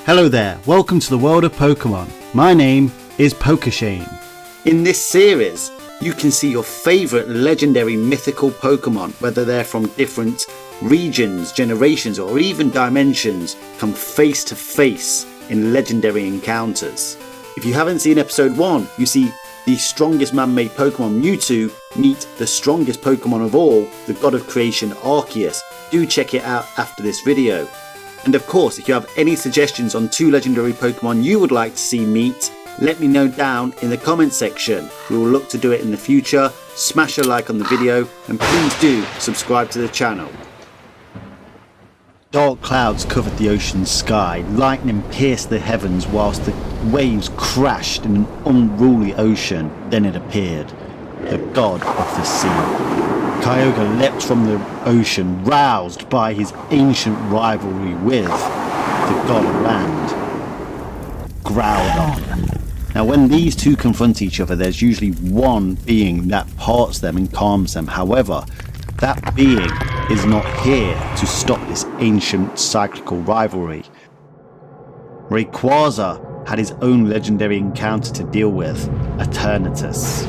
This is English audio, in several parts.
Hello there, welcome to the world of Pokemon. My name is Pokeshane. In this series, you can see your favourite legendary mythical Pokemon, whether they're from different regions, generations or even dimensions, come face to face in legendary encounters. If you haven't seen episode 1, you see the strongest man-made Pokemon Mewtwo meet the strongest Pokemon of all, the god of creation Arceus. Do check it out after this video. And of course, if you have any suggestions on 2 legendary Pokemon you would like to see meet, let me know down in the comment section. We will look to do it in the future. Smash a like on the video and please do subscribe to the channel. Dark clouds covered the ocean sky, lightning pierced the heavens whilst the waves crashed in an unruly ocean. Then it appeared, the god of the sea. Kyogre leapt from the ocean, roused by his ancient rivalry with the god of land, Groudon. Now when these two confront each other, there's usually one being that parts them and calms them. However, that being is not here to stop this ancient cyclical rivalry. Rayquaza had his own legendary encounter to deal with, Eternatus.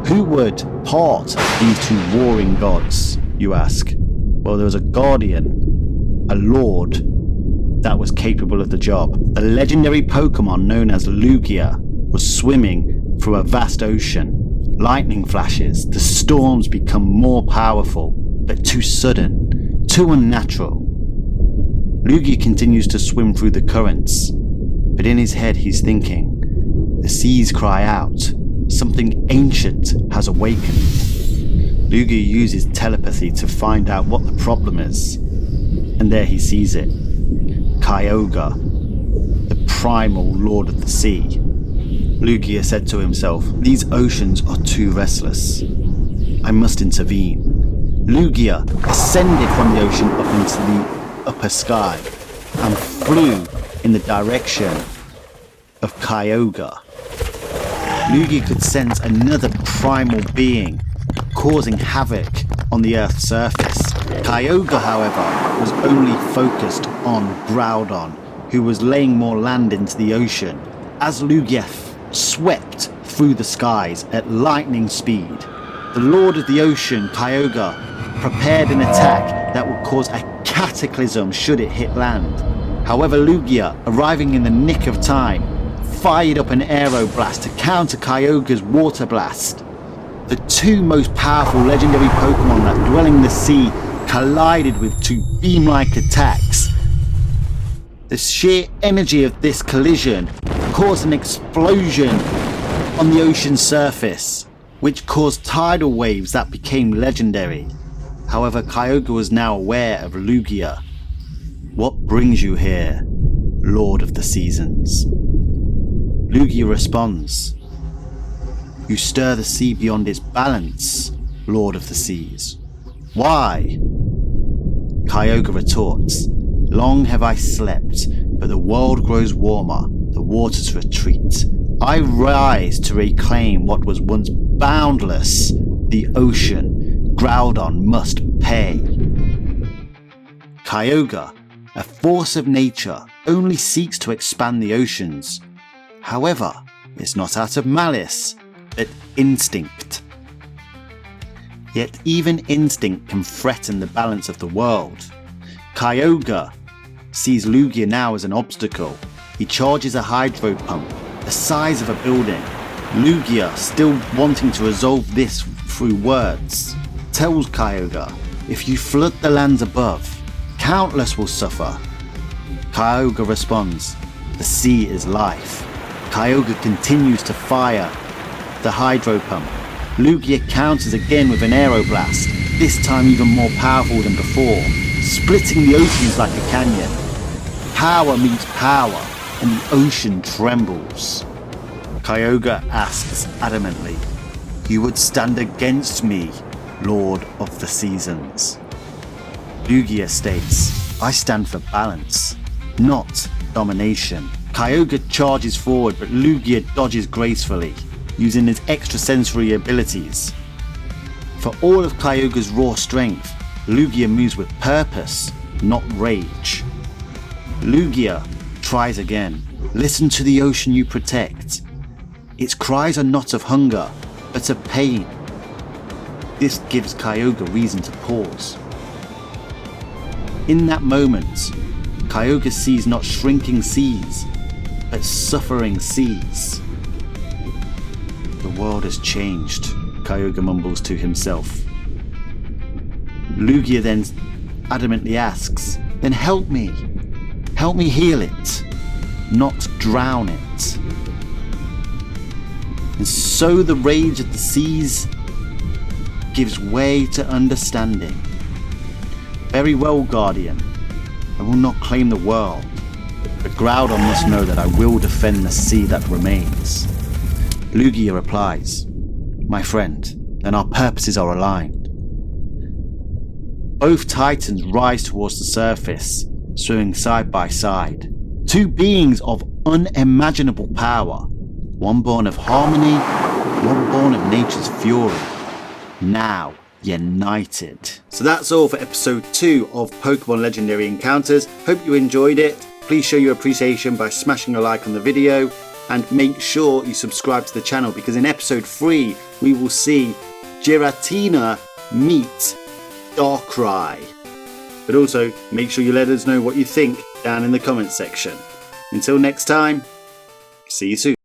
Who would part these two warring gods, you ask? Well, there was a guardian, a lord, that was capable of the job. The legendary Pokemon known as Lugia was swimming through a vast ocean. Lightning flashes, the storms become more powerful, but too sudden, too unnatural. Lugia continues to swim through the currents, but in his head he's thinking, the seas cry out. Something ancient has awakened. Lugia uses telepathy to find out what the problem is, and there he sees it. Kyogre, the primal lord of the sea. Lugia said to himself, these oceans are too restless. I must intervene. Lugia ascended from the ocean up into the upper sky and flew in the direction of Kyogre. Lugia could sense another primal being causing havoc on the Earth's surface. Kyogre, however, was only focused on Groudon, who was laying more land into the ocean. As Lugia swept through the skies at lightning speed, the Lord of the Ocean, Kyogre, prepared an attack that would cause a cataclysm should it hit land. However, Lugia, arriving in the nick of time, fired up an aero blast to counter Kyogre's water blast. The two most powerful legendary Pokemon that dwell in the sea collided with 2 beam-like attacks. The sheer energy of this collision caused an explosion on the ocean's surface, which caused tidal waves that became legendary. However, Kyogre was now aware of Lugia. What brings you here, Lord of the Seasons? Lugia responds, you stir the sea beyond its balance, Lord of the Seas. Why? Kyogre retorts, long have I slept, but the world grows warmer, the waters retreat. I rise to reclaim what was once boundless, the ocean. Groudon must pay. Kyogre, a force of nature, only seeks to expand the oceans. However, it's not out of malice, but instinct. Yet even instinct can threaten the balance of the world. Kyogre sees Lugia now as an obstacle. He charges a hydro pump, the size of a building. Lugia, still wanting to resolve this through words, tells Kyogre, if you flood the lands above, countless will suffer. Kyogre responds, the sea is life. Kyogre continues to fire the hydro pump. Lugia counters again with an aeroblast, this time even more powerful than before, splitting the oceans like a canyon. Power meets power, and the ocean trembles. Kyogre asks adamantly, you would stand against me, Lord of the Seasons. Lugia states, I stand for balance, not domination. Kyogre charges forward, but Lugia dodges gracefully, using his extrasensory abilities. For all of Kyogre's raw strength, Lugia moves with purpose, not rage. Lugia tries again. Listen to the ocean you protect. Its cries are not of hunger, but of pain. This gives Kyogre reason to pause. In that moment, Kyogre sees not shrinking seas, but suffering seas. The world has changed, Kyogre mumbles to himself. Lugia then adamantly asks, then help me heal it, not drown it. And so the rage of the seas gives way to understanding. Very well, Guardian, I will not claim the world, but Groudon must know that I will defend the sea that remains. Lugia replies, my friend, then our purposes are aligned. Both Titans rise towards the surface, swimming side by side. Two beings of unimaginable power, one born of harmony, one born of nature's fury, now united. So that's all for episode 2 of Pokemon Legendary Encounters. Hope you enjoyed it. Please show your appreciation by smashing a like on the video, and make sure you subscribe to the channel, because in episode 3 we will see Giratina meet Darkrai. But also make sure you let us know what you think down in the comments section. Until next time, see you soon.